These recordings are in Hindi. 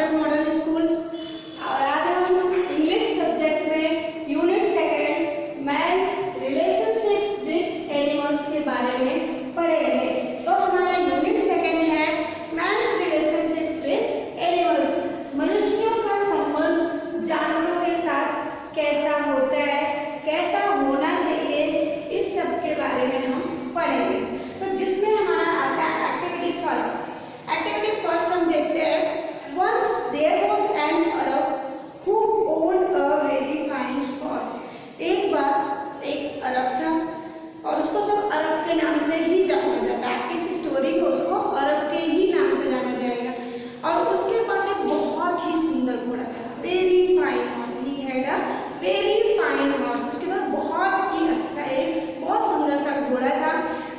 Standard model school. और आज हम इंग्लिश सब्जेक्ट में unit second man's relationship with animals के बारे में पढ़ेंगे। तो हमारा यूनिट सेकेंड है मैन्स रिलेशनशिप विद एनिमल्स। मनुष्यों का संबंध जानवरों के साथ कैसा होता है, कैसा होना चाहिए, इस सब के बारे में हम पढ़ेंगे। तो जिसमें हमारा आता है एक्टिविटी फर्स्ट। एक्टिविटी फर्स्ट हम देखते हैं। Once there was an Arab who owned a very fine horse. एक बार एक अरब था और उसको सब अरब के नाम से ही जाना जाता है। इस स्टोरी को उसको अरब के ही नाम से जाना जाएगा। और उसके पास एक बहुत ही सुंदर घोड़ा था, very fine horse. He had a very fine horse. उसके पास बहुत ही अच्छा एक बहुत सुंदर सा घोड़ा था।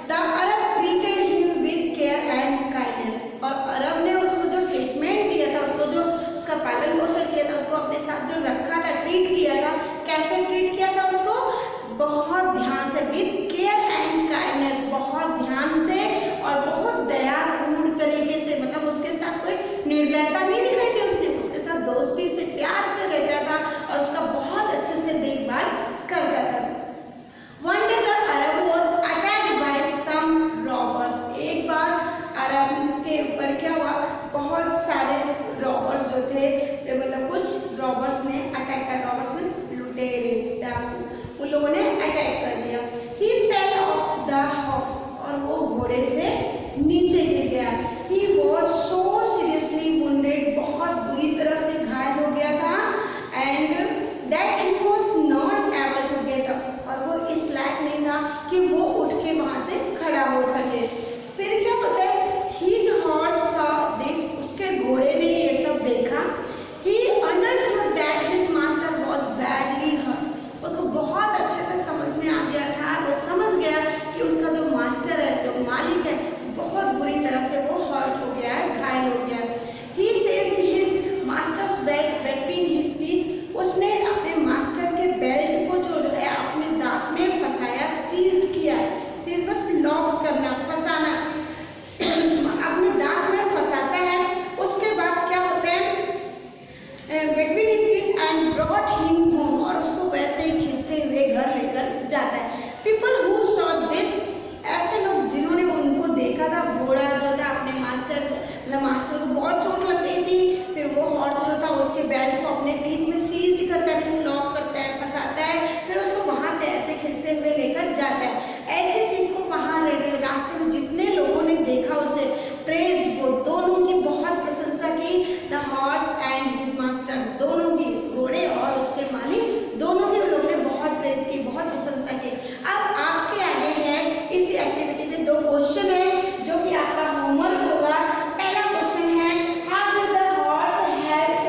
The Arab treated him with care and kindness. और अरब ने उसको जो ट्रीटमेंट दिया था, उसको जो उसका पालन पोषण किया था, उसको अपने साथ जो रखा था, ट्रीट किया था, कैसे ट्रीट किया था उसको? बहुत ध्यान से, विद केयर एंड काइंडनेस, बहुत ध्यान से और बहुत दयापूर्ण तरीके से। मतलब उसके साथ कोई निर्दयता नहीं दिखाई थी उसके साथ दोस्ती से, प्यार से रहता था और उसका बहुत अच्छे से देखभाल करता था। One day the Arab was attacked by some robbers. एक बार अरब के ऊपर क्या हुआ, बहुत सारे रॉबर्स जो थे, मतलब कुछ रॉबर्स ने अटैक कर, रॉबर्स में लुटेरे, डाकू, उन लोगों ने अटैक कर दिया। He fell off the horse, और वो घोड़े से नीचे गिर गया। He was so seriously wounded, बहुत बुरी तरह से घायल हो गया था। And that he was not able to get up, और वो इस लायक नहीं था कि वो उठ के वहां से खड़ा हो सके। फिर क्या होता है? His horse saw this, उसके घोड़े ने ये सब देखा। He understood that his master was badly hurt. उसको बहुत अच्छे से समझ में आ गया था, वो समझ गया कि उसका जो मास्टर है, जो मालिक है, बहुत बुरी तरह से वो हर्ट हो गया है, घायल हो गया है। He seized his master's belt between his teeth. उसने अपने मास्टर के बेल्ट को जो है अपने दांत में फंसाया, सीज्ड किया। सीज मतलब लॉक करना, फंसाना, अपने दांत में फंसाता है। उसके बाद क्या होता है? between his teeth and brought him home, और उसको वैसे ही खींचते हुए घर लेकर जाता है। People who saw this, ऐसे लोग जिन्होंने उनको देखा था, घोड़ा जो था अपने मास्टर को बहुत चोट लग गई थी, फिर वो हॉर्स जो था उसके बेल्ट को अपने टीथ में सीज करता है, लॉक करता है, फंसाता है, फिर उसको वहां से ऐसे खींचते हुए लेकर जाता है। ऐसी चीज को वहां रास्ते में जितने लोगों ने देखा उसे प्रेज, वो दोनों की बहुत प्रशंसा की। The horse and his master, दोनों की, घोड़े और उसके मालिक, दोनों के लोगों ने बहुत प्रेज की, बहुत प्रशंसा की। अब आपके आगे है इस एक्टिविटी में 2 क्वेश्चन है जो कि आपका होमवर्क होगा। पहला क्वेश्चन है, how did the horse help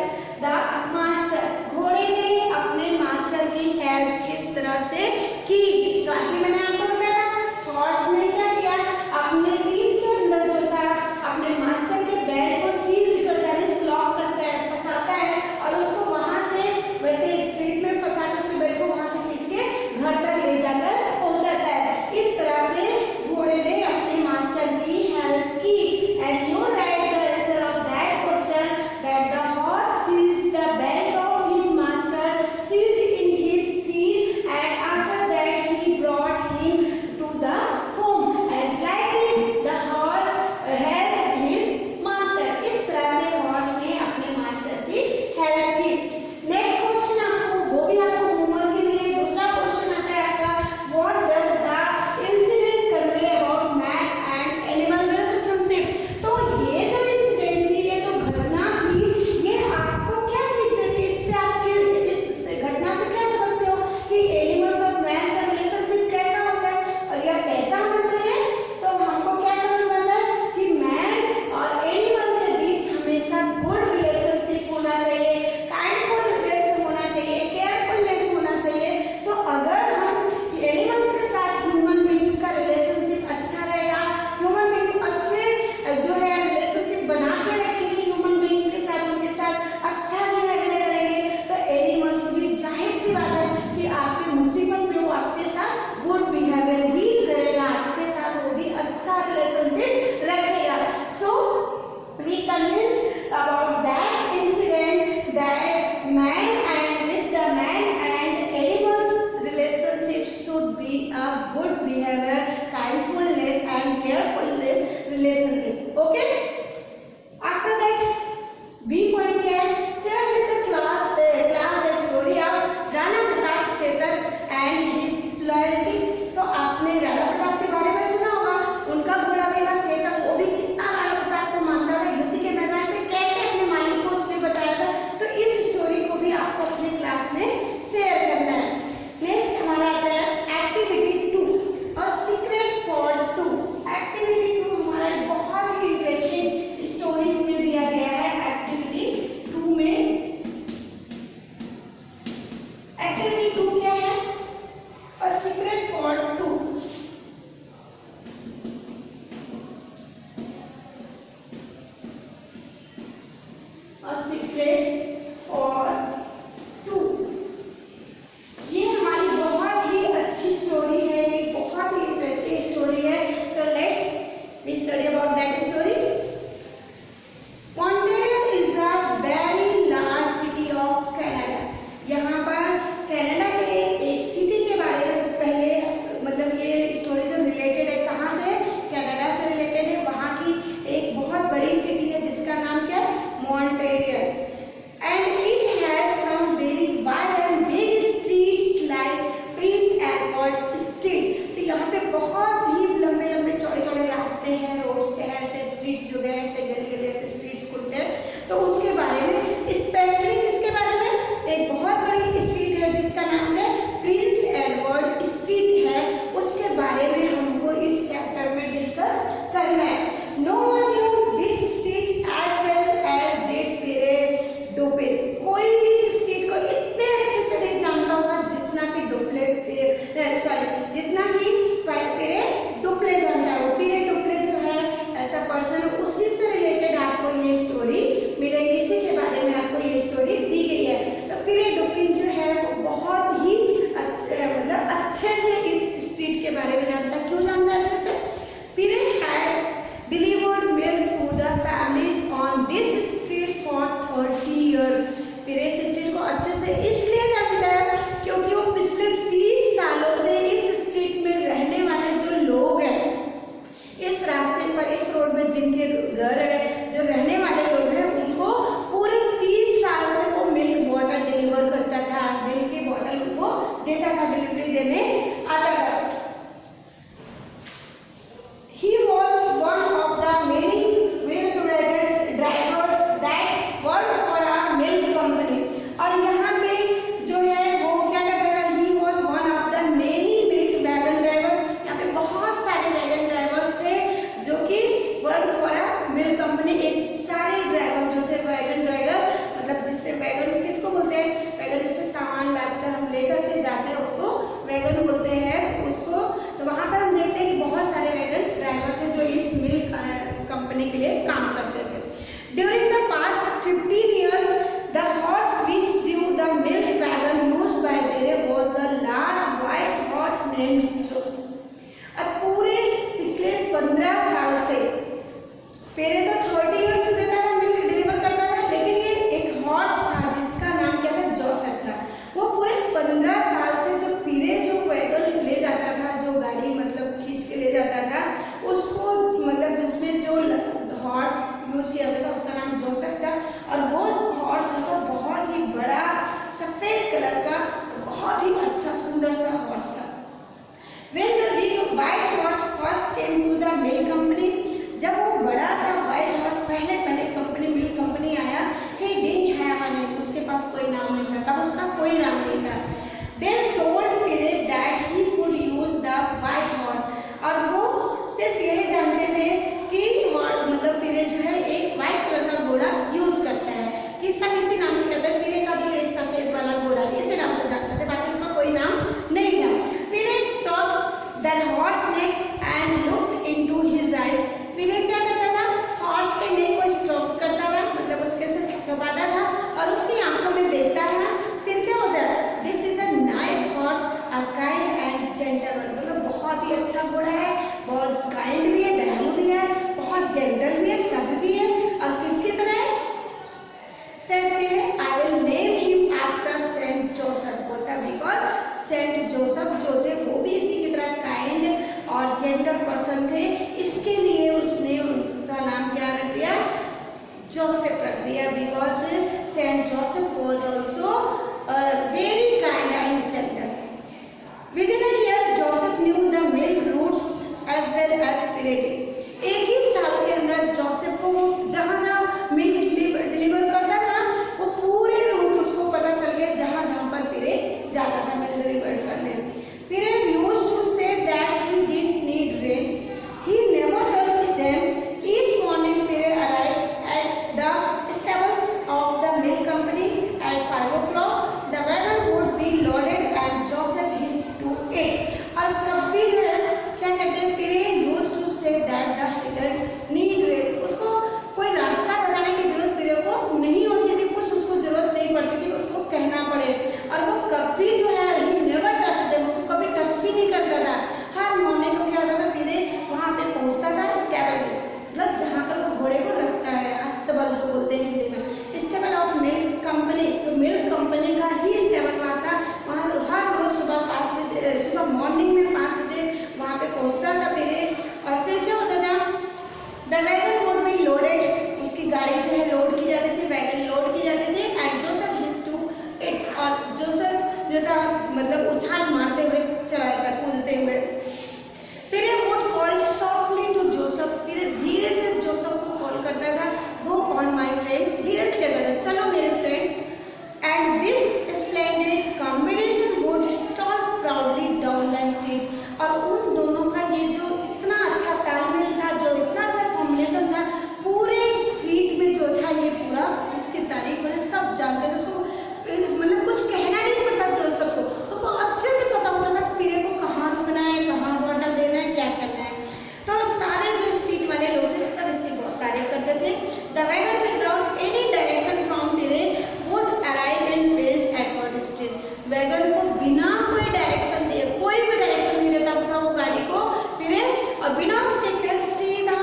the master? घोड़े ने अपने मास्टर की हेल्प किस तरह से की? तो अभी मैंने आपको बताया हॉर्स ने क्या किया, अपने टीथ के अंदर जो था अपने मास्टर के बेल्ट को सीज करता है, लॉक करता है, फंसाता है और उसको वहां से वैसे टीथ में फंसा के उसके बेल्ट को वहां से खींच के घर तक ले जाकर पहुंचाता है। इस तरह से घोड़े ने अपने मास्टर की हेल्प की। And you write the answer of that question that the horse seized the belt of his master, seized in his teeth, and after that he brought him to the home as likely the horse helped his master. इस तरह से हॉर्स ने अपने मास्टर की हेल्प की। नेक्स्ट क्वेश्चन आपको, वो भी आपको होमवर्क के लिए, दूसरा क्वेश्चन आता है आपका, what does the incident convey about man and animal relationship? तो ये जो इंसिडेंट थी, ये जो घटना थी, ये आपको क्या सीख देती है? इससे आपके इस घटना से क्या समझते हो कि एनिमल्स और मैन का रिलेशनशिप कैसा होता है और यह कैसा होना चाहिए? तो हमको क्या समझ में आता है कि मैन और एनिमल के बीच हमेशा गुड रिलेशनशिप होना चाहिए, काइंडफुल रिलेशन होना चाहिए, केयरफुलनेस होना चाहिए। तो अगर हम एनिमल्स के साथ ह्यूमन बीइंग्स का रिलेशनशिप अच्छा रहेगा, ह्यूमन बीइंग्स अच्छे जो है रिलेशनशिप बना के रखेंगे ह्यूमन बीइंग्स के साथ, उनके साथ अच्छा बिहेवियर करेंगे, तो एनिमल्स भी जाहिर सी बात है कि आपकी मुसीबत में वो आपके साथ गुड बिहेवियर भी करेगा, आपके साथ वो भी अच्छा रिलेशनशिप रखेगा। So we convince about that okay. After that B point क्या है, share with the class the story of Rana Pratap Chetak and his loyalty. तो आपने राणा प्रताप के बारे में सुना होगा, उनका घोड़ा भी था चेतक, वो भी कितना राणा प्रताप को मानता था, युद्ध के मैदान से कैसे अपने मालिक को उसने बचाया था। तो इस स्टोरी को भी आपको अपने क्लास में शेयर करना है। नेक्स्ट हमारा आता है activity 2, a secret for 2। Activity 2 हमारा बहुत ही इंटरेस्टिंग स्टोरीज में दिया गया है। एक्टिविटी 2 में, एक्टिविटी 2 क्या है, a secret for 2। A secret for 2, ये हमारी बहुत ही अच्छी स्टोरी है, ये बहुत ही इंटरेस्टिंग स्टोरी है। तो let's we study about that story. Montreal is a very large city of Canada. यहाँ पर कनाडा के एक सिटी के बारे में पहले, मतलब ये स्टोरी जो रिलेटेड है कहाँ से, कनाडा से रिलेटेड है। वहाँ की एक बहुत बड़ी सिटी है जिसका नाम क्या है, Montreal. And it has some very wide and big streets like Prince Edward street. तो यहाँ पे बहुत ही लंबे लंबे चौड़े चौड़े रास्ते हैं, रोड्स हैं, ऐसे स्ट्रीट्स जो गए ऐसे गली गली ऐसे स्ट्रीट्स खुलते हैं। तो उसके बारे में, स्पेशली किसके बारे में, एक बहुत बड़ी स्ट्रीट है जिसका नाम है प्रिंस एडवर्ड स्ट्रीट है, उसके बारे में हमको इस चैप्टर में डिस्कस करना है। No one knew this street as well as did Pierre Duplay. कोई भी इस स्ट्रीट को इतने अच्छे से नहीं जानता होगा जितना कि जितना कि पीरे डुप्ले जानता है। वो पीरे डुप्ले जो है ऐसा पर्सन, उसी से रिलेटेड आपको ये स्टोरी मिलेगी, इसी के बारे में आपको ये स्टोरी दी गई है। तो पीरे डुप्ले जो है वो बहुत ही मतलब अच्छे से इस स्ट्रीट के बारे में जानता है। क्यों जानता है अच्छे से, Pierre had delivered milk to the families on this street for 30 years. Pierre इस स्ट्रीट को अच्छे से इसलिए जानता है क्योंकि वो पिछले 30 सालों से इस स्ट्रीट में रहने वाले जो लोग हैं, इस रास्ते पर, इस रोड में जिनके घर है, जो रहने वाले लोग हैं, उनको पूरे 30 साल से वो मिल्क बॉटल डिलीवर करता था, मिल्क की बॉटल उनको देता था, डिलीवरी देने आता था। He was one of the many milk wagon drivers that worked for a milk company। और यहाँ पे जो है वो क्या करता था, he was one of the many milk wagon drivers। यहाँ पे बहुत सारे वैगन ड्राइवर्स थे जो कि work for a milk company. एक सारे ड्राइवर जो थे वैगन ड्राइवर, मतलब जिससे वैगन किसको बोलते हैं, वैगन जिससे सामान लाकर हम लेकर के जाते हैं उसको वैगन बोलते हैं उसको। तो वहाँ पर हम देखते हैं कि बहुत सारे वैगन ड्राइवर थे जो इस मिल्क कंपनी के लिए काम करते थे। During the past 15 years the horse which drew the milk wagon used by Pierre was a large white horse named Joseph. और पूरे पिछले 15 साल से, पहले तो 30 ईयर्स से देता था, मिल्क डिलीवर करता था, लेकिन ये एक हॉर्स था जिसका नाम क्या था, जोसेफ था। वो पूरे 15 साल से जो पीरे जो वैगन ले जाता था, जो गाड़ी मतलब खींच के ले जाता था, उसको मतलब उसमें जो हॉर्स यूज किया गया था उसका नाम जोसेफ था। और वो हॉर्स जो था बहुत ही बड़ा सफेद कलर का, बहुत ही अच्छा सुंदर सा हॉर्स था। When the big white horse first came to the milk company, जब वो बड़ा सा व्हाइट हॉर्स पहले कंपनी मिल्क कंपनी आया, he didn't have a name, उसके पास कोई नाम नहीं था, तब उसका कोई नाम नहीं था। Then told Pire that he could use the white horse, और वो सिर्फ यही जानते थे कि मतलब पीरे जो है एक व्हाइट कलर का घोड़ा यूज करता है, किसी नाम से कहते हैं, पीरे का जो एक सफेद वाला घोड़ा इसी नाम से जानते थे, बाकी उसका कोई नाम नहीं था। Pierre stop that horse neck and looked into his eyes. Pierre क्या करता था, हॉर्स के नेक को स्टॉप करता था, मतलब उसके से थपथपाता था और उसकी आंखों में देखता था। फिर क्या होता है, this is a nice horse, a kind and gentle one. मतलब बहुत ही अच्छा घोड़ा है, बहुत काइंड भी है, दयालु भी है, बहुत जेंटल भी है, सभ्य भी है। और किसकी तरह है, said Pierre, I will name him after Joseph रख दिया, because Saint Joseph was also very kind and gentle. Within a year, Joseph knew the milk routes as well as Pirelli। एक ही साल के अंदर जोसेफ को जहाँ जहाँ मिल्क डिलीवर करता था वो पूरे रूट उसको पता चल गया, जहाँ जहाँ पर पिरे जाता था मिल्क डिलीवर करने। पिरे used to say that he didn't need rain, he never touched them। Each morning Pire arrived at the stables of the milk company at 5 o'clock। The wagon would be loaded and Joseph hitched to it। और कभी जो है क्या कहते हैं, पिरे used to say that he didn't need rain। उसको कोई रास्ता बताने की जरूरत पिरे को नहीं होती थी, कुछ उसको जरूरत नहीं पड़ती थी उसको कहना पड़े। और वो कभी जो है he never touched them, उसको कभी टच भी नहीं करता था। हर मॉर्निंग को क्या होता था, पिरे वहाँ पे पहुँचता था स्टेबल में, मतलब जहाँ पर वो घोड़े को रखता है, अस्तबल जो बोलते हैं हिंदी में, स्टेबल ऑफ मिल्क कंपनी। तो मिल्क कंपनी का ही स्टेबल वहाँ था। वहाँ हर रोज सुबह 5 बजे, सुबह मॉर्निंग में 5 बजे वहाँ पे पहुँचता था पिरे। और फिर क्या होता था, the wagon would be loaded, उसकी गाड़ी जो है लोड की जाती थी, वैगन लोड की जाती थी। And Joseph used to it, और जोसेफ जो था मतलब उछाल मारते हुए चला था, कूदते हुए। Pierre would call softly to Joseph, Pierre धीरे से जोसेफ को कॉल करता था, गो ऑन माय फ्रेंड, धीरे से कहता था चलो मेरे friend. And this splendid combination would stall proudly down the street. और उन दोनों का ये जो इतना अच्छा तालमेल था, जो इतना अच्छा कॉम्बिनेशन था, पूरे स्ट्रीट में जो था ये पूरा इसकी तारीफ है, सब जानते थे उसको, मतलब कुछ कहना नहीं पड़ता जोसेफ को, उसको अच्छे से पता होता था पिरे को कहाँ रुकना है, कहाँ बॉटल देना है, क्या करना है। तो सारे जो स्ट्रीट वाले लोग थे सब इसकी बहुत तारीफ करते थे। The wagon without any direction from Pierre would arrive in fields at stage. Wagon को बिना कोई डायरेक्शन दिए, कोई भी डायरेक्शन नहीं देता था वो गाड़ी को पिरे, और बिना उसके कहे सीधा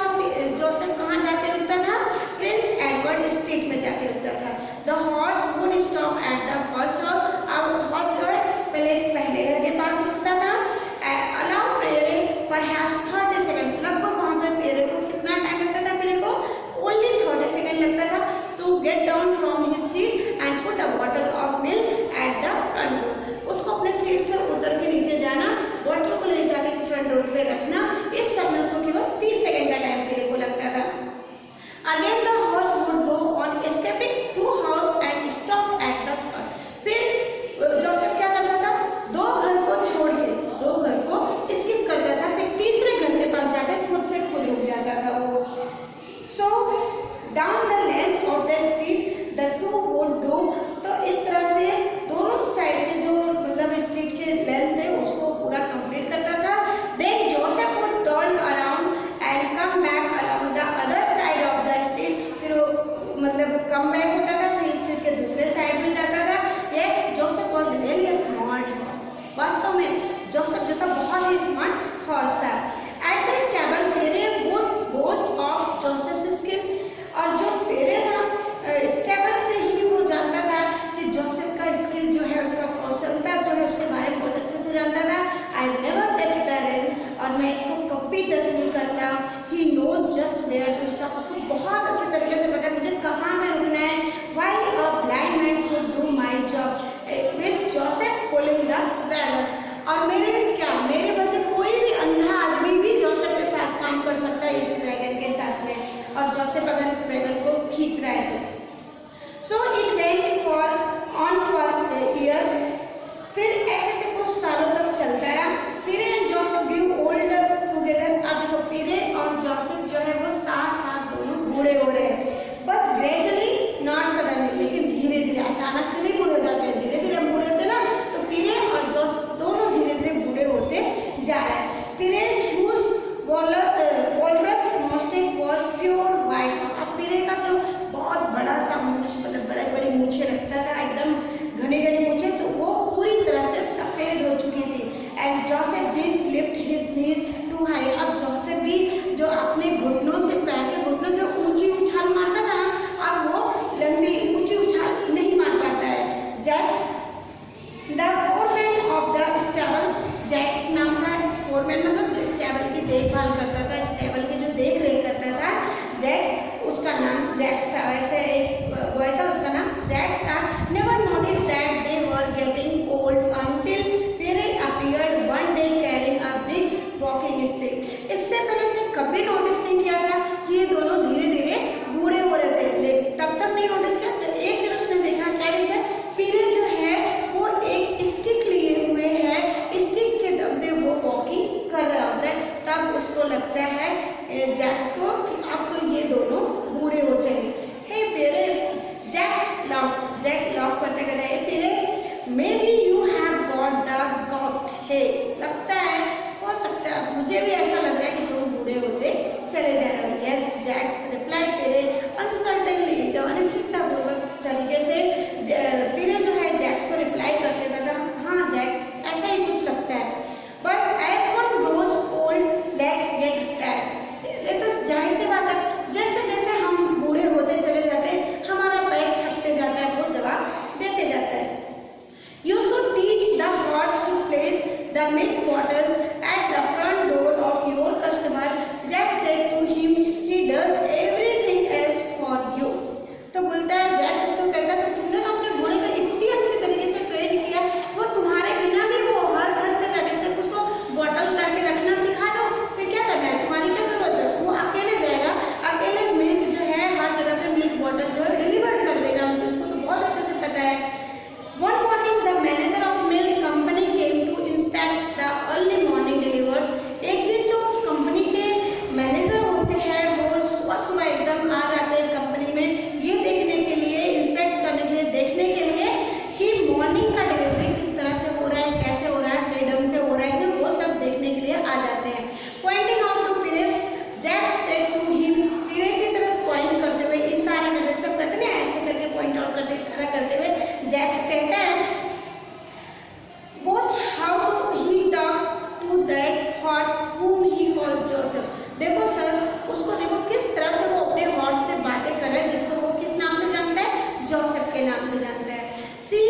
जोसेफ कहाँ जाके रुकता था, प्रिंस एडवर्ड स्ट्रीट में जाके रुकता था। The horse would stop at the first house. अब हॉर्स जो है पहले घर के पास रुकता था। अलाउ पिरे परहैप्स 30 सेकंड, लगभग वहाँ पे पिरे को कितना टाइम लगता था, पिरे को ओनली 30 सेकंड लगता था to get down from his seat and put a bottle of milk at the front door. उसको अपने सीट से उतर के नीचे जाना, बॉटल को ले जाके फ्रंट डोर पे रखना, इस सब में उसको केवल 30 सेकंड का टाइम पिरे को लगता था। Again the horse would go on escaping 2 house and stop at the third. फिर जोसेफ क्या करता था, 2 घर को छोड़ के 2 घर को स्किप करता था, फिर तीसरे घर के पास जाकर खुद से खुद रुक जाता था वो। So down the length of the street the two would do. तो इस तरह से दोनों साइड के जो मतलब स्ट्रीट के लेंथ है उसको पूरा कंप्लीट करता था। Then Joseph would turn around and come back around the other side of the street. फिर वो मतलब कम बैक होता था, फिर स्ट्रीट के दूसरे साइड में जाता था। Yes, Joseph was really a smart horse. वास्तव में जोसेफ जो था बहुत ही स्मार्ट हॉर्स था। At the stable Pierre would boast of Joseph skill. और जो पिरे था स्टेबल से ही वो जानता था कि जोसेफ का स्किल जो है, उसका कौशलता जो है, उसके बारे में बहुत अच्छे से जानता था। I never touch the rein, और मैं इसको कभी टच नहीं करता। He know just where to stop, उसको बहुत अच्छे तरीके से पता है मुझे कहाँ में रुकना है। While a blind man could do my job with Joseph pulling the wagon. और मेरे बदले कोई भी अंधा आदमी भी जोसेफ के साथ काम कर सकता है इस वैगन के साथ में, और जोसेफ अगर इस वैगन को खींच रहा है तो। So it went for year. फिर ऐसे से कुछ सालों तक चलता रहा। Pierre and Joseph grew older together. अब देखो पिरे और जोसेफ जो है वो साथ साथ दोनों बूढ़े हो रहे हैं, बट ग्रेजुअली नॉट सडनली, लेकिन धीरे धीरे, अचानक से नहीं बूढ़े हो जाते हैं, धीरे धीरे बूढ़े होते ना। तो पिरे और जोसेफ दोनों धीरे धीरे बूढ़े होते जा रहे हैं। पिरे वॉल्रस मस्टैच वॉज प्योर वाइट। अब पिरे का जो बहुत बड़ा सा मूछ, मतलब बड़े बड़े मूछे रखता था, एकदम घने घने मूछे, तो वो पूरी तरह से सफेद हो चुकी थी। And Joseph didn't lift his knees too high. अब जोसेफ भी जो अपने घुटनों से, पैर के घुटनों से ऊंची उछाल मारता था, अब वो लंबी ऊंची उछाल नहीं मार पाता है। Jacques the foreman of the stable, Jacques नाम था, फोरमैन मतलब जो स्टेबल की देखभाल करता था, स्टेबल की जो देख रेख करता था, जैक्स, उसका उसका नाम जैक्स था, वैसे एक बॉय था उसका नाम जैक्स था। Never notice that they were getting old until Pierre appeared one day carrying a big walking stick. इससे पहले उसने कभी नोटिस नहीं किया था कि ये दोनों धीरे धीरे बूढ़े हो रहे थे, तब तक नहीं नोटिस किया। जब एक दिन उसने देखा, क्या देखा, पिरे जो है वो एक स्टिक लिए हुए है, स्टिक के दम पे वो वॉकिंग कर रहा होता है। तब उसको लगता है जैक्स को कि अब तो ये दोनों बूढ़े हो चले। हे पिरे, जैक लॉफ करते कहते हैं, Pierre maybe you have got the gout, हे लगता है, हो सकता है, मुझे भी ऐसा लग रहा है कि तुम बूढ़े होते चले जा रहे हो। यस जैक्स रिप्लाइड पिरे अनसर्टेनली, अनिश्चितता पूर्वक तरीके से पिरे जो है जैक्स को रिप्लाई करते कहता, हाँ जैक्स ऐसा ही कुछ लगता है। But as one grows old legs get tired, तो जाहिर सी बात है जैसे जैसे हम बूढ़े होते चले जाते हैं हमारा पैर थकते जाता है, वो जवाब देते जाता है। You should teach the horse to place the milk bottles at the front door of your customer, Jack said to him. He does everything else for you. तो बोलता है जैक्स उसको कहता है, तो तुमने तो अपने घोड़े को इतनी अच्छी तरीके से ट्रेन किया, वो तुम्हारे बिना भी वो हर घर पे जाके सिर्फ उसको बॉटल करके रखना सिखा दो, फिर क्या करना है, तुम्हारी क्या जरूरत है। वो अकेले जाएगा, अकेले मिल्क जो है हर जगह पे मिल्क बॉटल जो है डिलीवर कर देगा, उसको तो बहुत अच्छे से पता है। One morning, the manager of milk company came to inspect the early morning delivers. एक दिन जो उस कंपनी के मैनेजर होते हैं वो सुबह सुबह एकदम आ जाते हैं कंपनी में, ये देखने के लिए, इंस्पेक्ट करने के लिए, देखने के लिए कि मॉर्निंग का डिलीवरी किस तरह से हो रहा है, कैसे हो रहा है, सही ढंग से हो रहा है, वो सब देखने के लिए आ जाते हैं। Pointing out to Pierre, Jacques said to him, Pierre की तरफ पॉइंट करते हुए, इशारा करते, सब करते हैं ऐसे करके पॉइंट आउट करते, इशारा करते हुए जैक्स कहता है, watch how he talks to that horse whom he calls Joseph. देखो सर, उसको देखो किस तरह से वो अपने हॉर्स से बातें कर रहा है, जिसको वो किस नाम से जानता है, जोसेफ के नाम से जानता है। See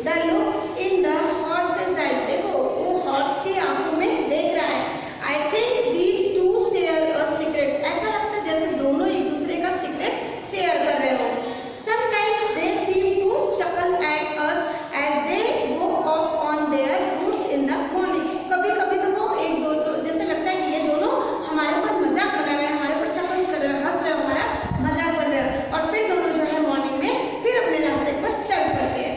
the look in the horse's eyes, देखो वो हॉर्स की आंखों में देख रहा है। I think these two share a secret, ऐसा लगता है जैसे दोनों एक दूसरे का सीक्रेट शेयर कर रहे हो। Sometimes they seem to chuckle at us as they go off on their routes in the morning. कभी कभी तो वो एक दो जैसे लगता है कि ये दोनों हमारे ऊपर मजाक बना रहे हैं, हमारे ऊपर चकल कर रहे हैं, हंस रहे हैं, हमारा मजाक कर रहे हैं, और फिर दोनों जो है मॉर्निंग में फिर अपने रास्ते पर चल पड़ते हैं।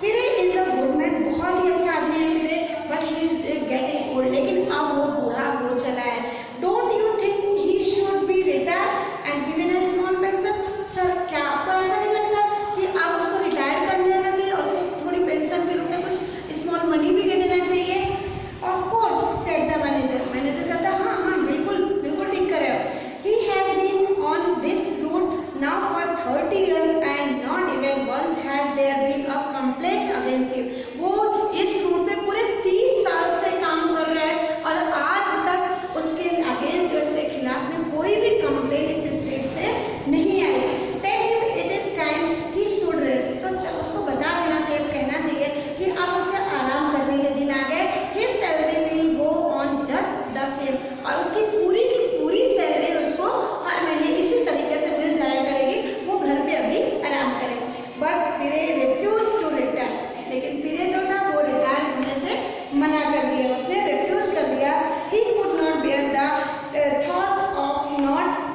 Pierre is a good man, बहुत ही अच्छा आदमी है Pierre, but he is getting old, लेकिन अब वो बूढ़ा हो चला है। Don't you think he should be retired and given a small pension? Sir क्या आपको ऐसा नहीं लगता कि आप उसको रिटायर कर देना चाहिए और उसको थोड़ी पेंशन के रूप में कुछ स्मॉल मनी भी दे देना चाहिए? Of course said the manager, manager कहता हाँ हाँ बिल्कुल बिल्कुल ठीक कर रहे हो। He has been on this route now for 30 years and not even once has there been a complaint against him. वो इस रूट पे पूरे 30 साल से काम कर रहा है और आज तक उसके अगेंस्ट जो उसके खिलाफ में कोई भी कंप्लेंट इस स्टेट से नहीं आई। It is time he should rest, तो उसको बता देना चाहिए, कहना चाहिए कि अब उसके आराम करने के दिन आ गए। His salary will go on just the same, और उसकी पूरी की पूरी सैलरी उसको हर महीने इसी तरीके से मिल जाया करेगी, वो घर पे अभी आराम करे। बट पिरे रिफ्यूज टू रिटायर, लेकिन पिरे जो था वो रिटायर होने से मना कर दिया, उसने रिफ्यूज कर दिया। He could not bear the thought of not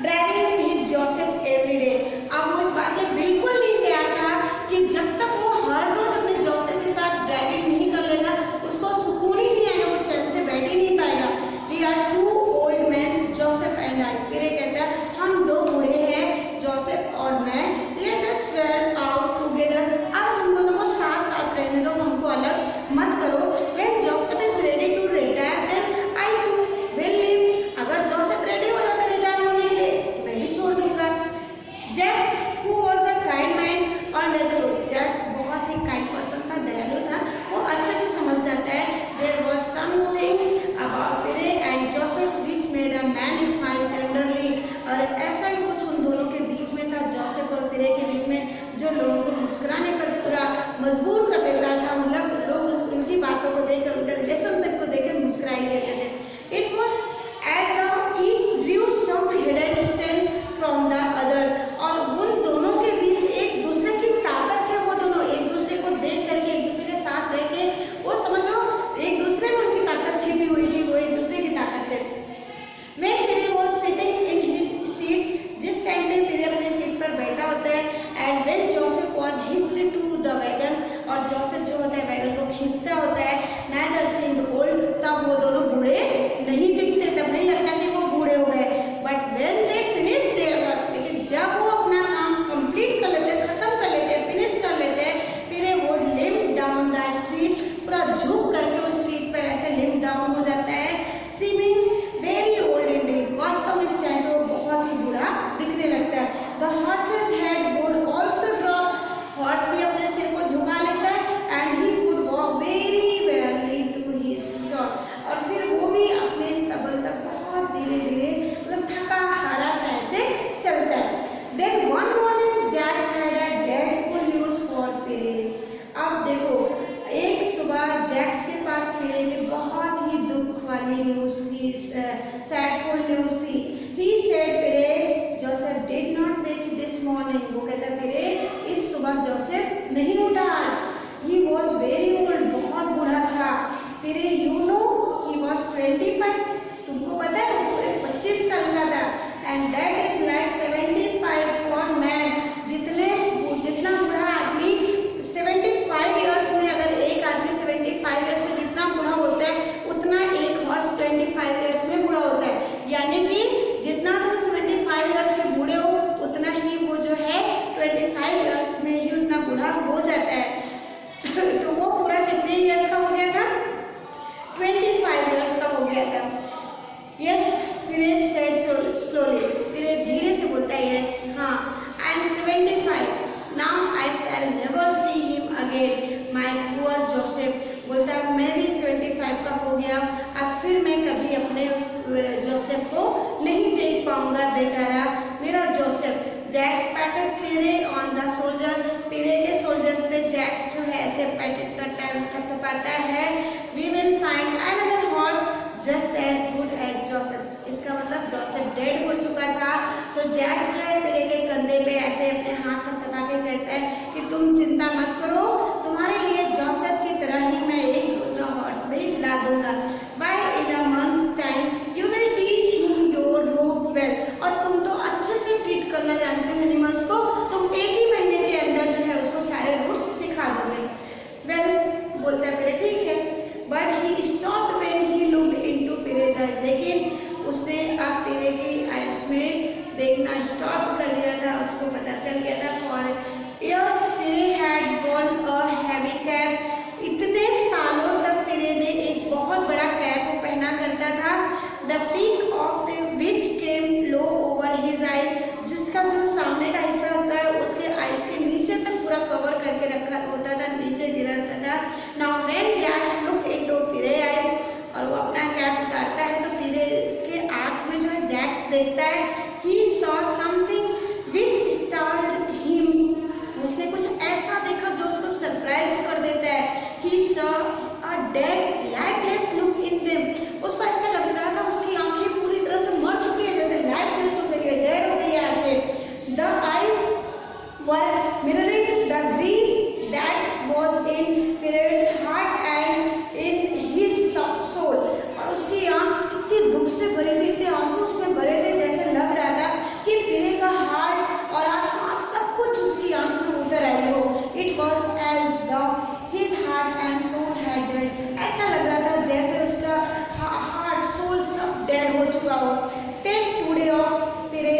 driving his Joseph every day. अब वो इस बात में बिल्कुल नहीं तैयार था कि जब तक वो हर रोज अपने जोसेफ के साथ ड्राइविंग नहीं कर लेगा उसको सुकून ही नहीं आएगा, वो चैन से बैठ ही नहीं पाएगा। We are two old man Joseph and I, Pierre कहता है हम दो बूढ़े हैं जोसेफ और मैं, let us swear out together, अब हम दोनों को साथ साथ रहने दो, हमको अलग मत करो। When Joseph is ready to retire then I too will leave, अगर जोसेफ रेडी हो जाता रिटायर होने के लिए मैं भी छोड़ दूंगा। Jacques who was a kind man understood, Jacques बहुत ही काइंड पर्सन था, दयालु था, वो अच्छे से समझ जाता है। There was something about Pierre and Joseph which made a man smile tenderly, और ऐसा ही कुछ उन दोनों के बीच में था, जोसेफ और पिरे के बीच में, जो लोगों को मुस्कुराने पर पूरा मजबूर कर देता था। मतलब लोग उनकी बातों को देखकर, उनके रिलेशनशिप को देखकर मुस्कुरा ही देते थे। It was as though each drew some hidden strength from नहीं उठा आज। ही वॉज वेरी ओल्ड, बहुत बूढ़ा था। फिर यू नो ही वॉज 25, तुमको पता है वो पूरे 25 साल का था। And that is like 75 for man, जितना बूढ़ा आदमी 75 ईयर्स में, अगर एक आदमी 75 ईयर्स में जितना बूढ़ा होता है उतना एक हॉर्स 25 ईयर्स में बूढ़ा होता है। यानी कि जितना तुम 75 ईयर्स के बूढ़े हो उतना ही वो जो है 25 ईयर्स में ही उतना बूढ़ा हो जाता है। तो वो पूरा कितने ईयर्स का हो गया था? 25 ईयर्स का हो गया था। यस, फिर सेड स्लोली, फिर धीरे से बोलता है यस, हाँ, I am 75, now I shell never see him again, my poor Joseph. बोलता है मैं भी 75 का हो गया, अब फिर मैं कभी अपने जोसेफ को नहीं देख पाऊंगा, बेचारा मेरा Joseph. Jacques patted Pierre on the shoulder, Pierre के सोल्जर्स पे जैक्स जो है ऐसे पैटेड करता है, थपथपाता है। We will find another horse just as good as Joseph. इसका मतलब जोसेफ डेड हो चुका था, तो जैक्स जो है पिरे के कंधे पे ऐसे अपने हाथ थपथपा के कहता है कि तुम चिंता मत करो, तुम्हारे लिए जोसेफ की तरह ही मैं एक दूसरा हॉर्स भी ला दूंगा। By in a month's time you will teach him your route well, और तुम तो अच्छे से ट्रीट करना जानते हो एनिमल्स को, तुम एक ही महीने के अंदर जो है उसको सारे रूट्स सिखा दोगे। वेल, बोलता है फिर ठीक है, but he stopped when he looked into Pierre's eyes, लेकिन उसने अब पिरे की आइज में देखना स्टॉप कर दिया था, उसको पता चल गया था। For years Pierre had worn a heavy cap, इतने सालों तक पिरे ने एक बहुत बड़ा कैप पहना करता था। The peak of which came low over his eyes, जिसका जो सामने का हिस्सा होता है उसके आइज के नीचे तक पूरा कवर करके रखा होता था, नीचे गिरा रहता था। Now when Jacques looked into Pierre eyes, और वो अपना कैप उतारता है तो पिरे के आंख में जो है जैक्स देखता है, he saw something which startled him, उसने कुछ ऐसा देखा जो उसको सरप्राइज कर देता है। He saw a dead lifeless look in them, उसको ऐसा लग रहा था उसकी आंखें पूरी तरह से मर चुकी है, जैसे लाइफलेस हो गई है, डेड हो गई है आंखें। The eyes were mirroring the grief that was in Pierre's heart and in his soul, और उसकी आंख इतनी दुख से भरी थी, इतने आंसू उसमें भरे थे, जैसे लग रहा था कि पिरे का हार्ट और आत्मा सब कुछ उसकी आंख में उतर आई हो। It was as the his heart and soul had dead, ऐसा लग रहा था जैसे उसका हार्ट सोल सब डेड हो चुका हो। टेक टुडे ऑफ पिरे,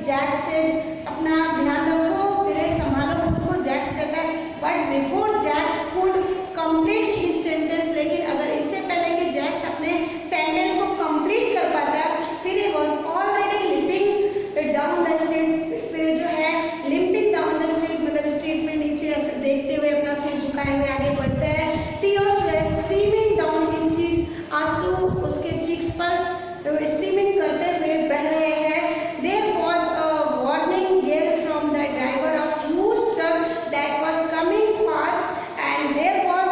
जैक्स से अपना ध्यान रखो, पिरे संभालो खुद को, जैक्स कहता है। But before Jacques could complete his sentence, लेकिन अगर इससे पहले कि जैक्स अपने सेंटेंस को कंप्लीट कर पाता, Pierre was already limping down the street, Pierre जो है लिम्पिंग डाउन द स्ट्रीट, मतलब स्ट्रीट में नीचे ऐसे देखते हुए अपना सिर झुकाए हुए आगे बढ़ता है। टीयर्स वर स्ट्रीमिंग डाउन हिज चीक्स, आंसू उसके चीक्स पर स्ट्रीमिंग करते हुए बह रहे हैं। There was a warning gale from the driver of huge truck that was coming fast and there was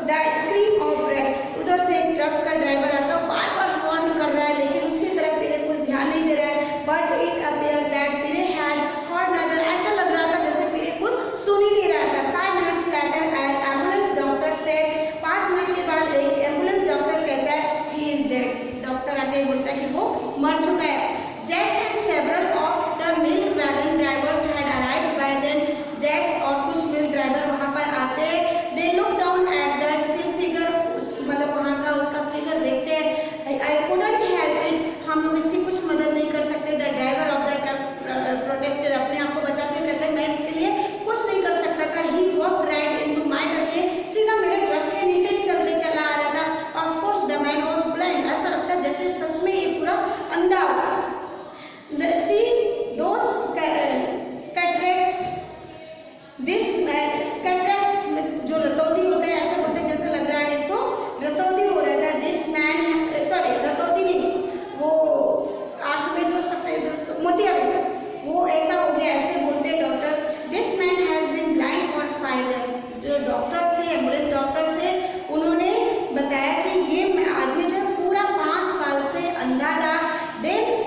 the scream of breath, उधर से एक ट्रक का ड्राइवर आता है, बार बार वार्न कर रहा है, लेकिन उसकी तरफ पिरे कुछ ध्यान नहीं दे रहा है। But it appear that Pierre had heard neither, ऐसा लग रहा था जैसे पिरे कुछ सुन ही नहीं रहा था। 5 minutes later N ambulance doctor said, 5 minute के बाद एक एम्बुलेंस डॉक्टर कहता है ही इज डेड, डॉक्टर आके बोलता है कि वो मर चुका है। Jacques and several of the milk wagon drivers had arrived by then, Jacques और कुछ मिल्क ड्राइवर वहां पर आते हैं। They look down at the still figure, मतलब वहां का उसका फिगर देखते हैं। आई कुडंट हेल्प इट, हम लोग इसकी कुछ मदद नहीं कर सकते। The driver of the truck protested, अपने आप को बचाते हुए कहते हैं मैं इसके लिए कुछ नहीं कर सकता था। He walked right into my truck, ये सीधा मेरे ट्रक के नीचे ही चलते चला आ रहा था। Of course the man was blind, ऐसा लगता है जैसे सच में ये पूरा अंधा होगा। सी दोस कैटरेक्ट्स, दिस कैटरेक्ट्स जो रतौंधी होता है, ऐसा बोलते हैं जैसे लग रहा है इसको रतौंधी हो रहा था। दिस मैन, सॉरी रतौंधी नहीं, वो आँख में जो सफेद उसको मोतियाबिंद, वो ऐसा हो गया, ऐसे बोलते हैं doctor. This man has been blind for 5 years, जो डॉक्टर्स थे, एम्बुलेंस डॉक्टर्स थे, उन्होंने बताया कि ये आदमी जो पूरा 5 साल से अंधा था। देन